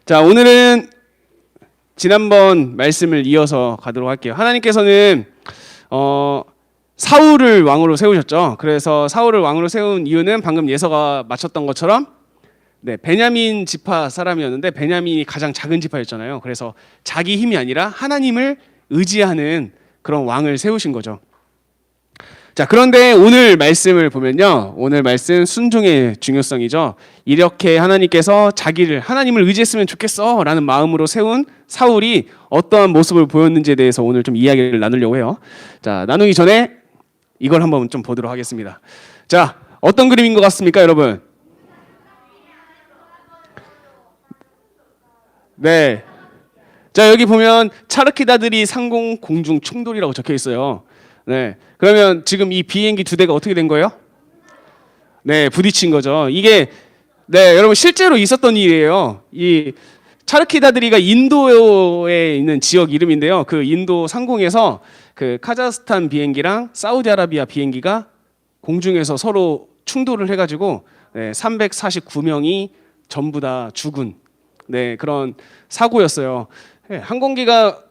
자, 오늘은 지난번 말씀을 이어서 가도록 할게요. 하나님께서는 사울을 왕으로 세우셨죠. 그래서 사울을 왕으로 세운 이유는 방금 예서가 마쳤던 것처럼 베냐민 지파 사람이었는데 베냐민이 가장 작은 지파였잖아요. 그래서 자기 힘이 아니라 하나님을 의지하는 그런 왕을 세우신 거죠. 자, 그런데 오늘 말씀을 보면요. 오늘 말씀 순종의 중요성이죠. 이렇게 하나님께서 하나님을 의지했으면 좋겠어 라는 마음으로 세운 사울이 어떠한 모습을 보였는지에 대해서 오늘 좀 이야기를 나누려고 해요. 자, 나누기 전에 이걸 한번 좀 보도록 하겠습니다. 자, 어떤 그림인 것 같습니까, 여러분? 네. 자, 여기 보면 차르키다들이 상공 공중 충돌이라고 적혀 있어요. 네. 그러면 지금 이 비행기 두 대가 어떻게 된 거예요? 네, 부딪힌 거죠. 이게 여러분 실제로 있었던 일이에요. 이 차르키다드리가 인도에 있는 지역 이름인데요. 그 인도 상공에서 그 카자흐스탄 비행기랑 사우디아라비아 비행기가 공중에서 서로 충돌을 해가지고 349명이 전부 다 죽은 그런 사고였어요. 항공기가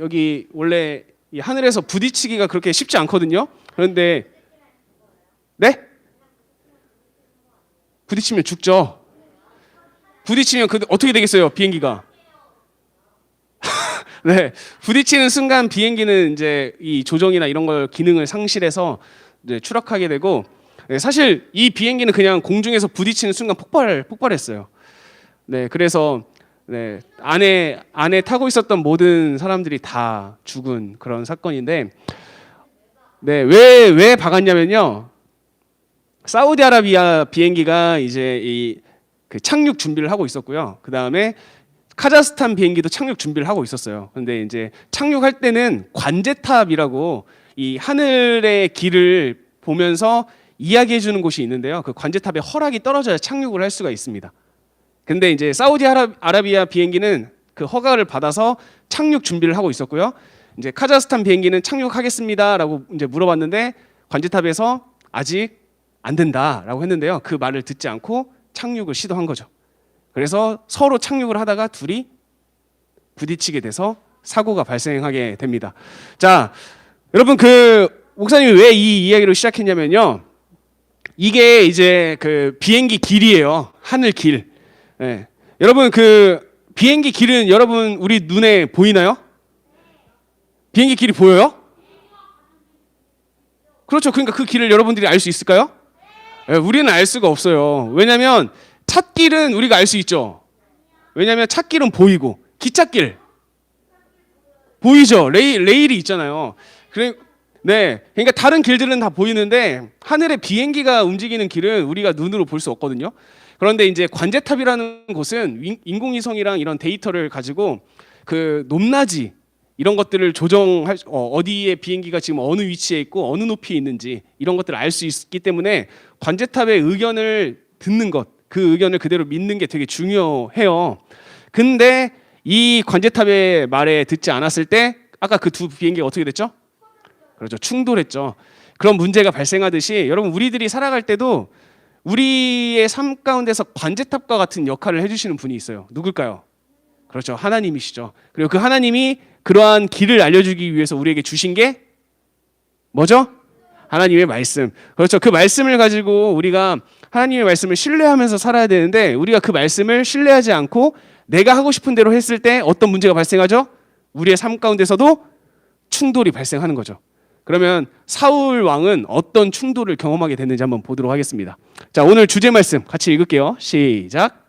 여기 원래 이 하늘에서 부딪히기가 그렇게 쉽지 않거든요. 그런데 부딪히면 죽죠. 부딪히면 어떻게 되겠어요? 비행기가 부딪히는 순간 비행기는 이제 이 조정이나 이런 걸 기능을 상실해서 이제 추락하게 되고, 사실 이 비행기는 그냥 공중에서 부딪히는 순간 폭발했어요. 그래서 안에 타고 있었던 모든 사람들이 다 죽은 그런 사건인데, 왜 박았냐면요. 사우디아라비아 비행기가 이제 그 착륙 준비를 하고 있었고요. 그 다음에 카자흐스탄 비행기도 착륙 준비를 하고 있었어요. 근데 이제 착륙할 때는 관제탑이라고 이 하늘의 길을 보면서 이야기해 주는 곳이 있는데요. 그 관제탑에 허락이 떨어져야 착륙을 할 수가 있습니다. 근데 이제 사우디아라비아 비행기는 그 허가를 받아서 착륙 준비를 하고 있었고요. 이제 카자흐스탄 비행기는 착륙하겠습니다라고 이제 물어봤는데 관제탑에서 아직 안 된다라고 했는데요. 그 말을 듣지 않고 착륙을 시도한 거죠. 그래서 서로 착륙을 하다가 둘이 부딪히게 돼서 사고가 발생하게 됩니다. 자, 여러분 목사님이 왜 이 이야기를 시작했냐면요. 이게 이제 그 비행기 길이에요. 하늘 길. 여러분 비행기 길은 여러분 우리 눈에 보이나요? 비행기 길이 보여요? 그렇죠. 그러니까 그 길을 여러분들이 알 수 있을까요? 우리는 알 수가 없어요. 왜냐하면 찻길은 우리가 알 수 있죠. 왜냐하면 찻길은 보이고 기찻길 보이죠. 레일이 있잖아요. 그러니까 다른 길들은 다 보이는데 하늘에 비행기가 움직이는 길은 우리가 눈으로 볼 수 없거든요. 그런데 이제 관제탑이라는 곳은 인공위성이랑 이런 데이터를 가지고 그 높낮이 이런 것들을 조정할 어디에 비행기가 지금 어느 위치에 있고 어느 높이에 있는지 이런 것들을 알 수 있기 때문에 관제탑의 의견을 듣는 것, 그 의견을 그대로 믿는 게 되게 중요해요. 근데 이 관제탑의 말에 듣지 않았을 때 아까 그 두 비행기가 어떻게 됐죠? 그렇죠. 충돌했죠. 그런 문제가 발생하듯이 여러분 우리들이 살아갈 때도 우리의 삶 가운데서 관제탑과 같은 역할을 해주시는 분이 있어요. 누굴까요? 그렇죠. 하나님이시죠. 그리고 그 하나님이 그러한 길을 알려주기 위해서 우리에게 주신 게 뭐죠? 하나님의 말씀. 그렇죠. 그 말씀을 가지고 우리가 하나님의 말씀을 신뢰하면서 살아야 되는데 우리가 그 말씀을 신뢰하지 않고 내가 하고 싶은 대로 했을 때 어떤 문제가 발생하죠? 우리의 삶 가운데서도 충돌이 발생하는 거죠. 그러면 사울 왕은 어떤 충돌을 경험하게 됐는지 한번 보도록 하겠습니다. 자, 오늘 주제 말씀 같이 읽을게요. 시작.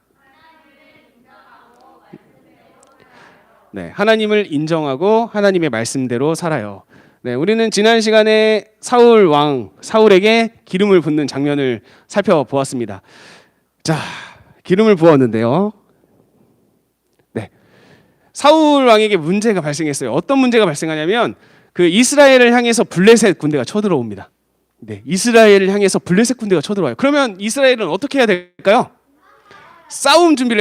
하나님을 인정하고 하나님의 말씀대로 살아요. 우리는 지난 시간에 사울에게 기름을 붓는 장면을 살펴보았습니다. 자, 기름을 부었는데요. 사울 왕에게 문제가 발생했어요. 어떤 문제가 발생하냐면 그 이스라엘을 향해서 블레셋 군대가 쳐들어옵니다. 이스라엘을 향해서 블레셋 군대가 쳐들어와요. 그러면 이스라엘은 어떻게 해야 될까요? 싸울 준비를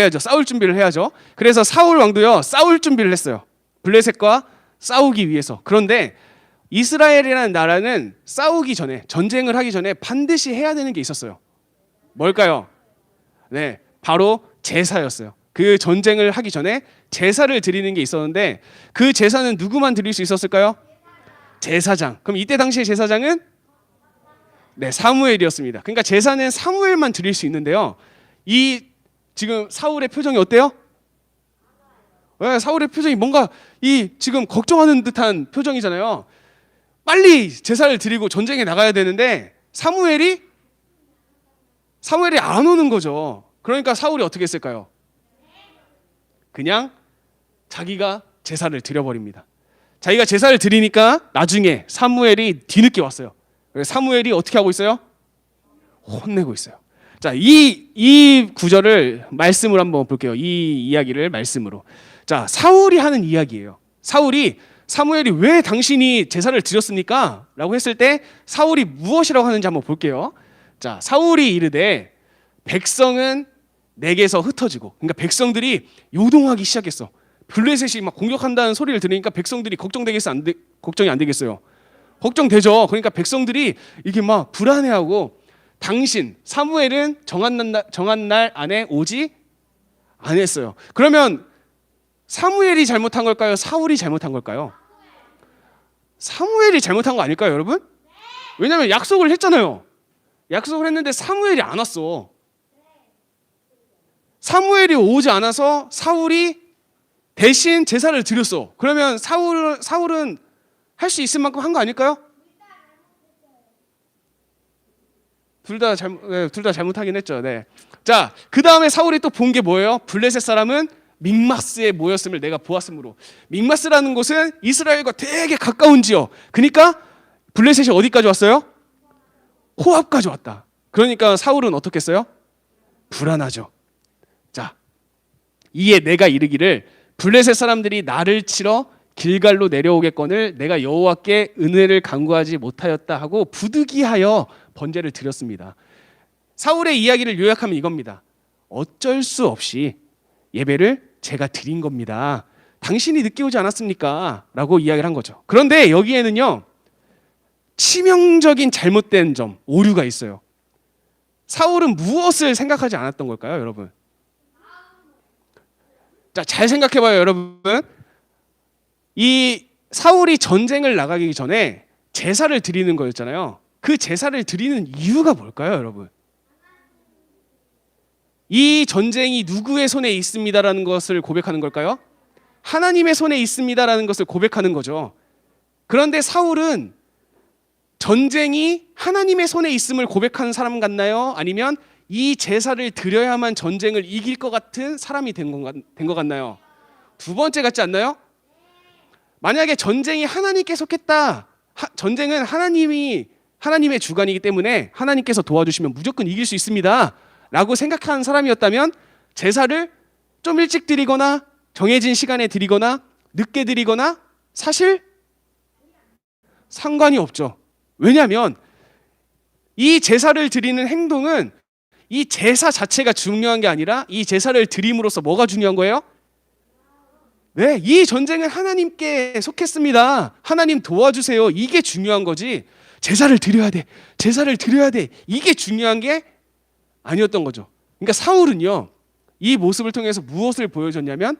해야죠. 그래서 사울 왕도요, 싸울 준비를 했어요. 블레셋과 싸우기 위해서. 그런데 이스라엘이라는 나라는 싸우기 전에, 전쟁을 하기 전에 반드시 해야 되는 게 있었어요. 뭘까요? 바로 제사였어요. 그 전쟁을 하기 전에 제사를 드리는 게 있었는데 그 제사는 누구만 드릴 수 있었을까요? 제사장. 그럼 이때 당시의 제사장은 네, 사무엘이었습니다. 그러니까 제사는 사무엘만 드릴 수 있는데요. 이 지금 사울의 표정이 어때요? 네, 사울의 표정이 뭔가 이 지금 걱정하는 듯한 표정이잖아요. 빨리 제사를 드리고 전쟁에 나가야 되는데 사무엘이 안 오는 거죠. 그러니까 사울이 어떻게 했을까요? 그냥 자기가 제사를 드려버립니다. 자기가 제사를 드리니까 나중에 사무엘이 뒤늦게 왔어요. 그래서 사무엘이 어떻게 하고 있어요? 혼내고 있어요. 자, 이 구절을 말씀으로 한번 볼게요. 이 이야기를 말씀으로. 자, 사울이 하는 이야기예요. 사울이 사무엘이 왜 당신이 제사를 드렸습니까? 라고 했을 때 사울이 무엇이라고 하는지 한번 볼게요. 자, 사울이 이르되 백성은 내게서 흩어지고, 그러니까 백성들이 요동하기 시작했어. 블레셋이 막 공격한다는 소리를 들으니까 백성들이 걱정이 안 되겠어요. 걱정되죠. 그러니까 백성들이 이게 막 불안해하고 당신 사무엘은 정한 날 안에 오지 않았어요. 그러면 사무엘이 잘못한 걸까요? 사울이 잘못한 걸까요? 사무엘이 잘못한 거 아닐까요, 여러분? 왜냐하면 약속을 했잖아요. 약속을 했는데 사무엘이 안 왔어. 사무엘이 오지 않아서 사울이 대신 제사를 드렸어. 그러면 사울은 할 수 있을 만큼 한 거 아닐까요? 둘 다 잘못하긴 했죠. 네. 자, 그 다음에 사울이 또 본 게 뭐예요? 블레셋 사람은 믹마스에 모였음을 내가 보았으므로. 믹마스라는 곳은 이스라엘과 되게 가까운 지역. 그러니까 블레셋이 어디까지 왔어요? 호압까지 왔다. 그러니까 사울은 어떻게 했어요? 불안하죠. 자, 이에 내가 이르기를 블레셋 사람들이 나를 치러 길갈로 내려오겠거늘 내가 여호와께 은혜를 간구하지 못하였다 하고 부득이하여 번제를 드렸습니다. 사울의 이야기를 요약하면 이겁니다. 어쩔 수 없이 예배를 제가 드린 겁니다. 당신이 늦게 오지 않았습니까? 라고 이야기를 한 거죠. 그런데 여기에는요, 치명적인 잘못된 점, 오류가 있어요. 사울은 무엇을 생각하지 않았던 걸까요, 여러분? 자, 잘 생각해봐요, 여러분. 이 사울이 전쟁을 나가기 전에 제사를 드리는 거였잖아요. 그 제사를 드리는 이유가 뭘까요, 여러분? 이 전쟁이 누구의 손에 있습니다라는 것을 고백하는 걸까요? 하나님의 손에 있습니다라는 것을 고백하는 거죠. 그런데 사울은 전쟁이 하나님의 손에 있음을 고백하는 사람 같나요? 아니면 이 제사를 드려야만 전쟁을 이길 것 같은 사람이 된 것 같나요? 두 번째 같지 않나요? 만약에 전쟁이 하나님께 속했다. 전쟁은 하나님의 주관이기 때문에 하나님께서 도와주시면 무조건 이길 수 있습니다. 라고 생각하는 사람이었다면 제사를 좀 일찍 드리거나 정해진 시간에 드리거나 늦게 드리거나 사실 상관이 없죠. 왜냐하면 이 제사를 드리는 행동은 이 제사 자체가 중요한 게 아니라 이 제사를 드림으로써 뭐가 중요한 거예요? 네, 이 전쟁은 하나님께 속했습니다. 하나님 도와주세요. 이게 중요한 거지. 제사를 드려야 돼. 제사를 드려야 돼. 이게 중요한 게 아니었던 거죠. 그러니까 사울은요, 이 모습을 통해서 무엇을 보여줬냐면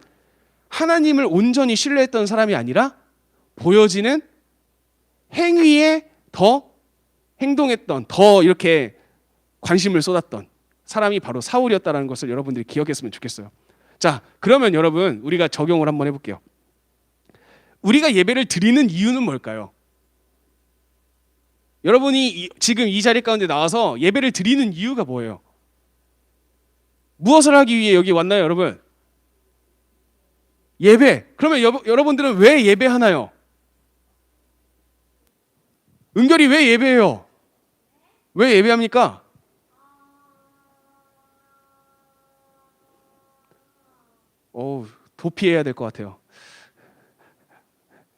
하나님을 온전히 신뢰했던 사람이 아니라 보여지는 행위에 더 행동했던, 더 이렇게 관심을 쏟았던 사람이 바로 사울이었다는 것을 여러분들이 기억했으면 좋겠어요. 자, 그러면 여러분 우리가 적용을 한번 해볼게요. 우리가 예배를 드리는 이유는 뭘까요? 여러분이 지금 이 자리 가운데 나와서 예배를 드리는 이유가 뭐예요? 무엇을 하기 위해 여기 왔나요, 여러분? 예배. 그러면 여러분들은 왜 예배하나요? 은결이 왜 예배해요? 왜 예배합니까? 도피해야 될 것 같아요.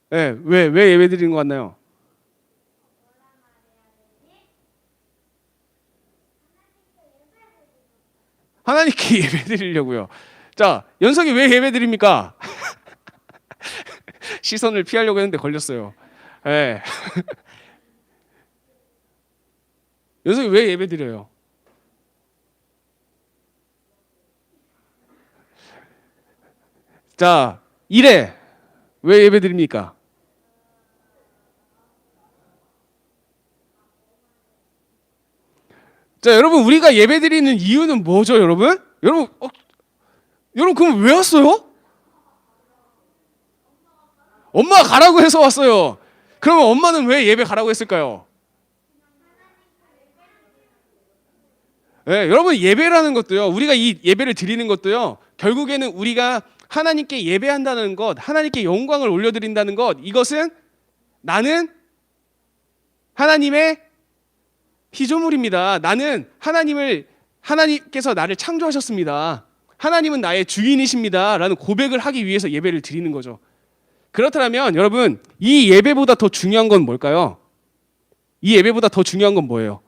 네, 왜 예배 드리는 것 같나요? 하나님께 예배 드리려고요. 자, 연석이 왜 예배 드립니까? 시선을 피하려고 했는데 걸렸어요. 네. 연석이 왜 예배 드려요? 자, 이래 왜 예배 드립니까? 자, 여러분 우리가 예배 드리는 이유는 뭐죠, 여러분? 여러분 그럼 왜 왔어요? 엄마가 가라고 해서 왔어요. 그러면 엄마는 왜 예배 가라고 했을까요? 네, 여러분 예배라는 것도요. 우리가 이 예배를 드리는 것도요. 결국에는 우리가 하나님께 예배한다는 것, 하나님께 영광을 올려드린다는 것, 이것은 나는 하나님의 피조물입니다. 나는 하나님께서 나를 창조하셨습니다. 하나님은 나의 주인이십니다. 라는 고백을 하기 위해서 예배를 드리는 거죠. 그렇다면 여러분, 이 예배보다 더 중요한 건 뭘까요? 이 예배보다 더 중요한 건 뭐예요?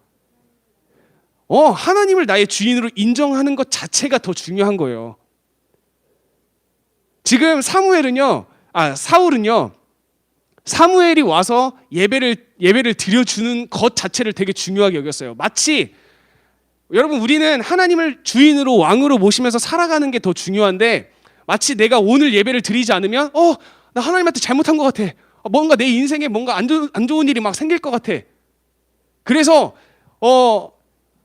하나님을 나의 주인으로 인정하는 것 자체가 더 중요한 거예요. 지금 사울은요, 사무엘이 와서 예배를 드려주는 것 자체를 되게 중요하게 여겼어요. 마치 여러분 우리는 하나님을 주인으로 왕으로 모시면서 살아가는 게 더 중요한데 마치 내가 오늘 예배를 드리지 않으면 나 하나님한테 잘못한 것 같아. 뭔가 내 인생에 뭔가 안 좋은 일이 막 생길 것 같아. 그래서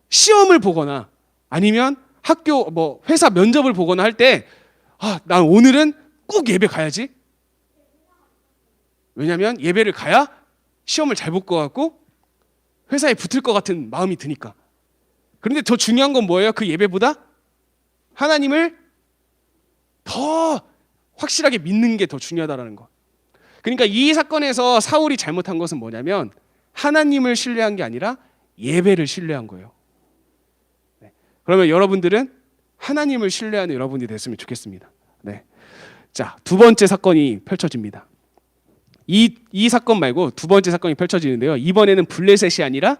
시험을 보거나 아니면 학교 회사 면접을 보거나 할 때 난 오늘은 꼭 예배 가야지. 왜냐하면 예배를 가야 시험을 잘 볼 것 같고 회사에 붙을 것 같은 마음이 드니까. 그런데 더 중요한 건 뭐예요? 그 예배보다 하나님을 더 확실하게 믿는 게 더 중요하다는 거. 그러니까 이 사건에서 사울이 잘못한 것은 뭐냐면 하나님을 신뢰한 게 아니라 예배를 신뢰한 거예요. 네. 그러면 여러분들은 하나님을 신뢰하는 여러분이 됐으면 좋겠습니다. 네. 자, 두 번째 사건이 펼쳐집니다. 이 사건 말고 두 번째 사건이 펼쳐지는데요. 이번에는 블레셋이 아니라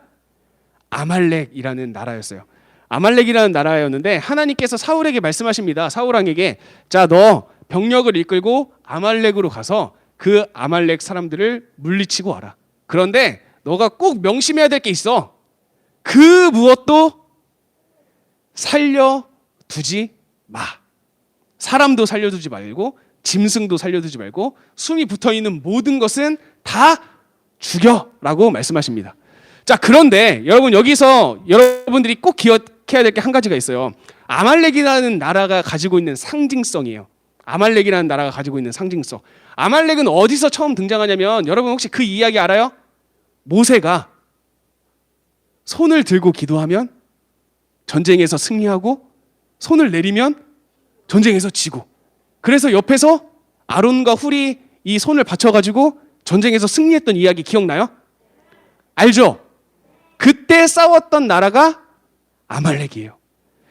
아말렉이라는 나라였어요. 아말렉이라는 나라였는데 하나님께서 사울에게 말씀하십니다. 사울 왕에게 자, 너 병력을 이끌고 아말렉으로 가서 그 아말렉 사람들을 물리치고 와라. 그런데 너가 꼭 명심해야 될 게 있어. 그 무엇도 살려두지 마. 사람도 살려두지 말고 짐승도 살려두지 말고 숨이 붙어있는 모든 것은 다 죽여라고 말씀하십니다. 자, 그런데 여러분 여기서 여러분들이 꼭 기억해야 될 게 한 가지가 있어요. 아말렉이라는 나라가 가지고 있는 상징성이에요. 아말렉이라는 나라가 가지고 있는 상징성. 아말렉은 어디서 처음 등장하냐면 여러분 혹시 그 이야기 알아요? 모세가 손을 들고 기도하면 전쟁에서 승리하고 손을 내리면 전쟁에서 지고 그래서 옆에서 아론과 훌이 이 손을 받쳐가지고 전쟁에서 승리했던 이야기 기억나요? 알죠? 그때 싸웠던 나라가 아말렉이에요.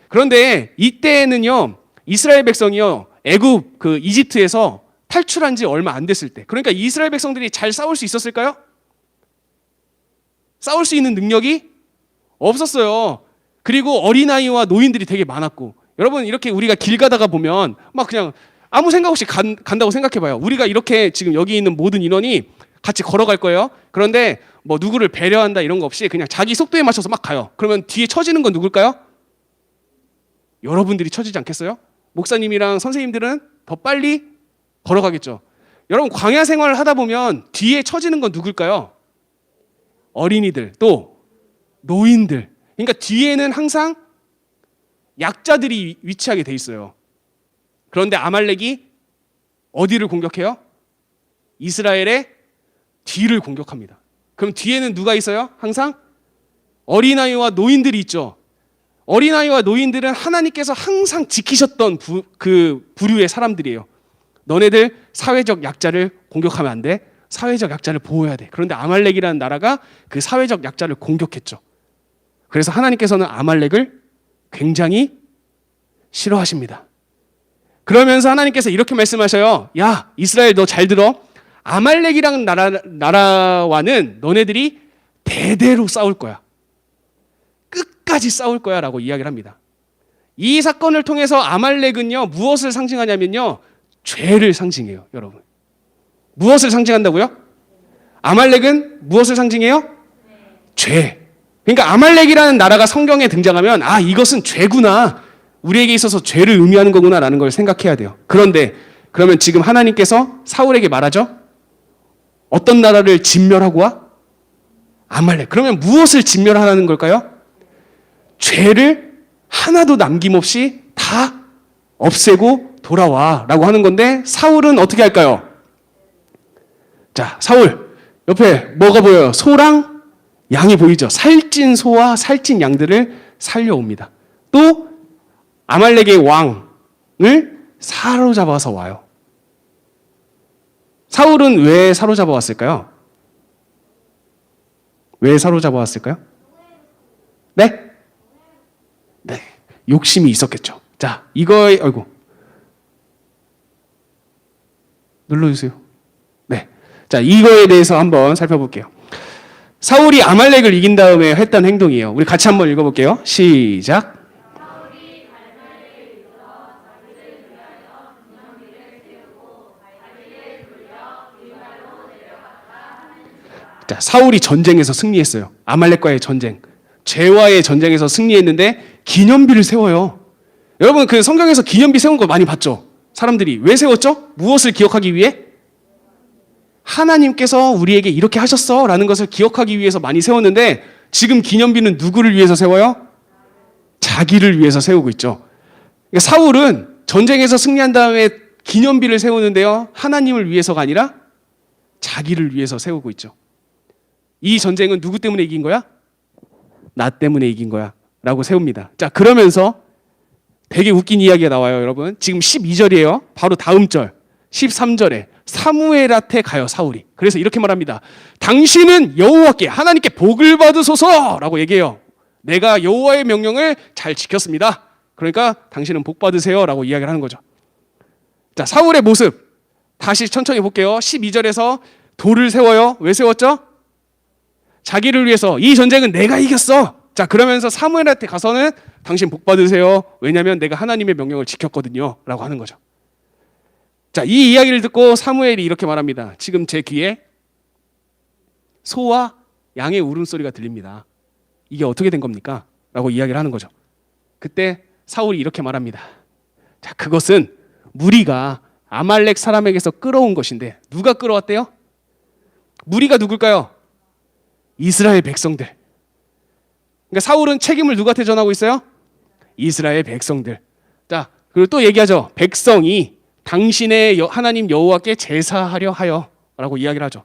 그런데 이때는요 이스라엘 백성이요 애굽 이집트에서 탈출한 지 얼마 안 됐을 때, 그러니까 이스라엘 백성들이 잘 싸울 수 있었을까요? 싸울 수 있는 능력이 없었어요. 그리고 어린아이와 노인들이 되게 많았고, 여러분 이렇게 우리가 길 가다가 보면 막 그냥 아무 생각 없이 간다고 생각해봐요. 우리가 이렇게 지금 여기 있는 모든 인원이 같이 걸어갈 거예요. 그런데 뭐 누구를 배려한다 이런 거 없이 그냥 자기 속도에 맞춰서 막 가요. 그러면 뒤에 처지는 건 누굴까요? 여러분들이 처지지 않겠어요? 목사님이랑 선생님들은 더 빨리 걸어가겠죠. 여러분 광야 생활을 하다 보면 뒤에 처지는 건 누굴까요? 어린이들, 또 노인들. 그러니까 뒤에는 항상 약자들이 위치하게 돼 있어요. 그런데 아말렉이 어디를 공격해요? 이스라엘의 뒤를 공격합니다. 그럼 뒤에는 누가 있어요? 항상 어린아이와 노인들이 있죠. 어린아이와 노인들은 하나님께서 항상 지키셨던 그 부류의 사람들이에요. 너네들 사회적 약자를 공격하면 안 돼. 사회적 약자를 보호해야 돼. 그런데 아말렉이라는 나라가 그 사회적 약자를 공격했죠. 그래서 하나님께서는 아말렉을 굉장히 싫어하십니다. 그러면서 하나님께서 이렇게 말씀하셔요. 야, 이스라엘 너 잘 들어. 아말렉이라는 나라와는 너네들이 대대로 싸울 거야. 끝까지 싸울 거야 라고 이야기를 합니다. 이 사건을 통해서 아말렉은요 무엇을 상징하냐면요 죄를 상징해요. 여러분 무엇을 상징한다고요? 아말렉은 무엇을 상징해요? 죄. 그러니까 아말렉이라는 나라가 성경에 등장하면 이것은 죄구나, 우리에게 있어서 죄를 의미하는 거구나 라는 걸 생각해야 돼요. 그런데 그러면 지금 하나님께서 사울에게 말하죠. 어떤 나라를 진멸하고 와? 아말렉. 그러면 무엇을 진멸하라는 걸까요? 죄를 하나도 남김없이 다 없애고 돌아와 라고 하는 건데 사울은 어떻게 할까요? 자, 사울 옆에 뭐가 보여요? 소랑 양이 보이죠? 살찐 소와 살찐 양들을 살려옵니다. 또 아말렉의 왕을 사로잡아서 와요. 사울은 왜 사로잡아 왔을까요? 왜 사로잡아 왔을까요? 네? 네. 욕심이 있었겠죠. 자, 이거에, 아이고. 눌러주세요. 네. 자, 이거에 대해서 한번 살펴볼게요. 사울이 아말렉을 이긴 다음에 했던 행동이에요. 우리 같이 한번 읽어볼게요. 시작. 자, 사울이 전쟁에서 승리했어요. 아말렉과의 전쟁. 죄와의 전쟁에서 승리했는데 기념비를 세워요. 여러분 그 성경에서 기념비 세운 거 많이 봤죠? 사람들이 왜 세웠죠? 무엇을 기억하기 위해? 하나님께서 우리에게 이렇게 하셨어 라는 것을 기억하기 위해서 많이 세웠는데 지금 기념비는 누구를 위해서 세워요? 자기를 위해서 세우고 있죠. 그러니까 사울은 전쟁에서 승리한 다음에 기념비를 세우는데요. 하나님을 위해서가 아니라 자기를 위해서 세우고 있죠. 이 전쟁은 누구 때문에 이긴 거야? 나 때문에 이긴 거야 라고 세웁니다. 자, 그러면서 되게 웃긴 이야기가 나와요, 여러분. 지금 12절이에요. 바로 다음 절 13절에 사무엘한테 가요, 사울이. 그래서 이렇게 말합니다. 당신은 여호와께 하나님께 복을 받으소서 라고 얘기해요. 내가 여호와의 명령을 잘 지켰습니다. 그러니까 당신은 복 받으세요 라고 이야기를 하는 거죠. 자, 사울의 모습 다시 천천히 볼게요. 12절에서 돌을 세워요. 왜 세웠죠? 자기를 위해서. 이 전쟁은 내가 이겼어. 자, 그러면서 사무엘한테 가서는 당신 복 받으세요. 왜냐하면 내가 하나님의 명령을 지켰거든요 라고 하는 거죠. 자, 이 이야기를 듣고 사무엘이 이렇게 말합니다. 지금 제 귀에 소와 양의 울음소리가 들립니다. 이게 어떻게 된 겁니까? 라고 이야기를 하는 거죠. 그때 사울이 이렇게 말합니다. 자, 그것은 무리가 아말렉 사람에게서 끌어온 것인데 누가 끌어왔대요? 무리가 누굴까요? 이스라엘 백성들. 그러니까 사울은 책임을 누구한테 전하고 있어요? 이스라엘 백성들. 자, 그리고 또 얘기하죠. 백성이 당신의 하나님 여호와께 제사하려 하여 라고 이야기를 하죠.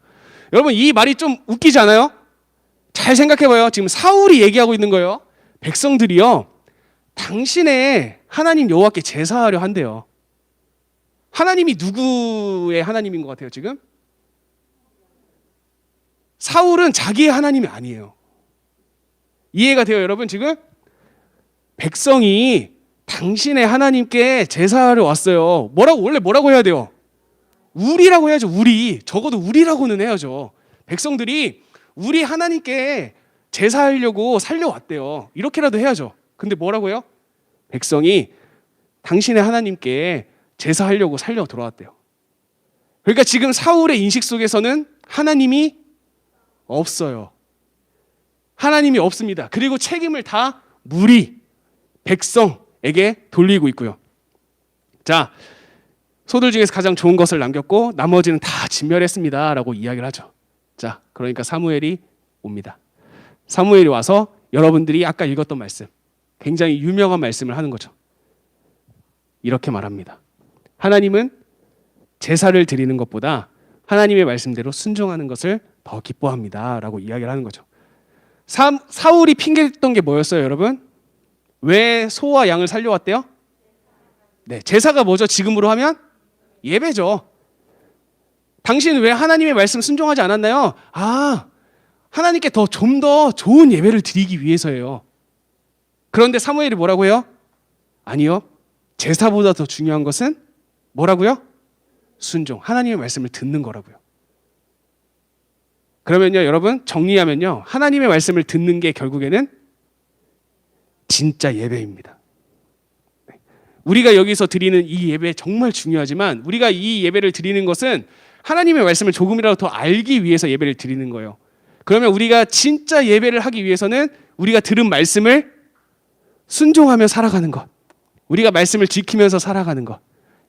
여러분 이 말이 좀 웃기지 않아요? 잘 생각해봐요. 지금 사울이 얘기하고 있는 거예요. 백성들이요, 당신의 하나님 여호와께 제사하려 한대요. 하나님이 누구의 하나님인 것 같아요 지금? 사울은 자기의 하나님이 아니에요. 이해가 돼요 여러분? 지금 백성이 당신의 하나님께 제사하려 왔어요. 원래 뭐라고 해야 돼요? 우리라고 해야죠. 우리. 적어도 우리라고는 해야죠. 백성들이 우리 하나님께 제사하려고 살려왔대요. 이렇게라도 해야죠. 근데 뭐라고 해요? 백성이 당신의 하나님께 제사하려고 살려 돌아왔대요. 그러니까 지금 사울의 인식 속에서는 하나님이 없어요. 하나님이 없습니다. 그리고 책임을 다 무리, 백성에게 돌리고 있고요. 자, 소들 중에서 가장 좋은 것을 남겼고 나머지는 다 진멸했습니다 라고 이야기를 하죠. 자, 그러니까 사무엘이 옵니다. 사무엘이 와서 여러분들이 아까 읽었던 말씀, 굉장히 유명한 말씀을 하는 거죠. 이렇게 말합니다. 하나님은 제사를 드리는 것보다 하나님의 말씀대로 순종하는 것을 더 기뻐합니다 라고 이야기를 하는 거죠. 사울이 핑계했던 게 뭐였어요 여러분? 왜 소와 양을 살려왔대요? 네, 제사가 뭐죠? 지금으로 하면 예배죠. 당신은 왜 하나님의 말씀 순종하지 않았나요? 아, 하나님께 좀 더 좋은 예배를 드리기 위해서예요. 그런데 사무엘이 뭐라고 해요? 아니요, 제사보다 더 중요한 것은 뭐라고요? 순종, 하나님의 말씀을 듣는 거라고요. 그러면요 여러분, 정리하면요, 하나님의 말씀을 듣는 게 결국에는 진짜 예배입니다. 우리가 여기서 드리는 이 예배 정말 중요하지만 우리가 이 예배를 드리는 것은 하나님의 말씀을 조금이라도 더 알기 위해서 예배를 드리는 거예요. 그러면 우리가 진짜 예배를 하기 위해서는 우리가 들은 말씀을 순종하며 살아가는 것, 우리가 말씀을 지키면서 살아가는 것,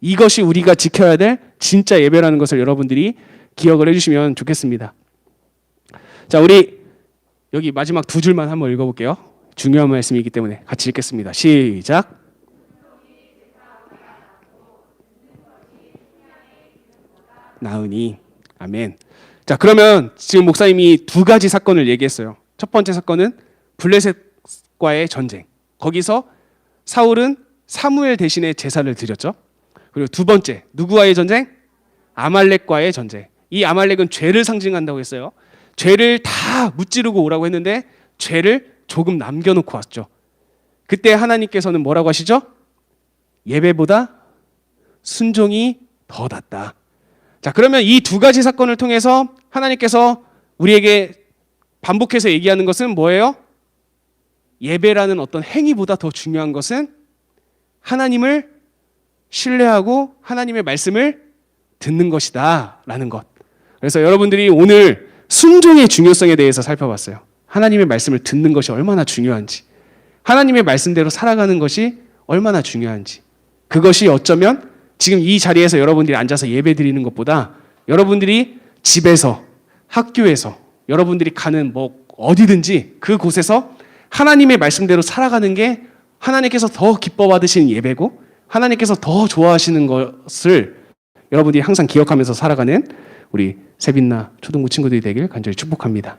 이것이 우리가 지켜야 될 진짜 예배라는 것을 여러분들이 기억을 해주시면 좋겠습니다. 자, 우리 여기 마지막 두 줄만 한번 읽어볼게요. 중요한 말씀이기 때문에 같이 읽겠습니다. 시작. 나으니. 아멘. 자, 그러면 지금 목사님이 두 가지 사건을 얘기했어요. 첫 번째 사건은 블레셋과의 전쟁. 거기서 사울은 사무엘 대신에 제사를 드렸죠. 그리고 두 번째, 누구와의 전쟁? 아말렉과의 전쟁. 이 아말렉은 죄를 상징한다고 했어요. 죄를 다 무찌르고 오라고 했는데 죄를 조금 남겨놓고 왔죠. 그때 하나님께서는 뭐라고 하시죠? 예배보다 순종이 더 낫다. 자, 그러면 이 두 가지 사건을 통해서 하나님께서 우리에게 반복해서 얘기하는 것은 뭐예요? 예배라는 어떤 행위보다 더 중요한 것은 하나님을 신뢰하고 하나님의 말씀을 듣는 것이다 라는 것. 그래서 여러분들이 오늘 순종의 중요성에 대해서 살펴봤어요. 하나님의 말씀을 듣는 것이 얼마나 중요한지, 하나님의 말씀대로 살아가는 것이 얼마나 중요한지, 그것이 어쩌면 지금 이 자리에서 여러분들이 앉아서 예배 드리는 것보다 여러분들이 집에서, 학교에서, 여러분들이 가는 어디든지 그곳에서 하나님의 말씀대로 살아가는 게 하나님께서 더 기뻐 받으시는 예배고 하나님께서 더 좋아하시는 것을 여러분들이 항상 기억하면서 살아가는 우리 세빈나 초등부 친구들이 되길 간절히 축복합니다.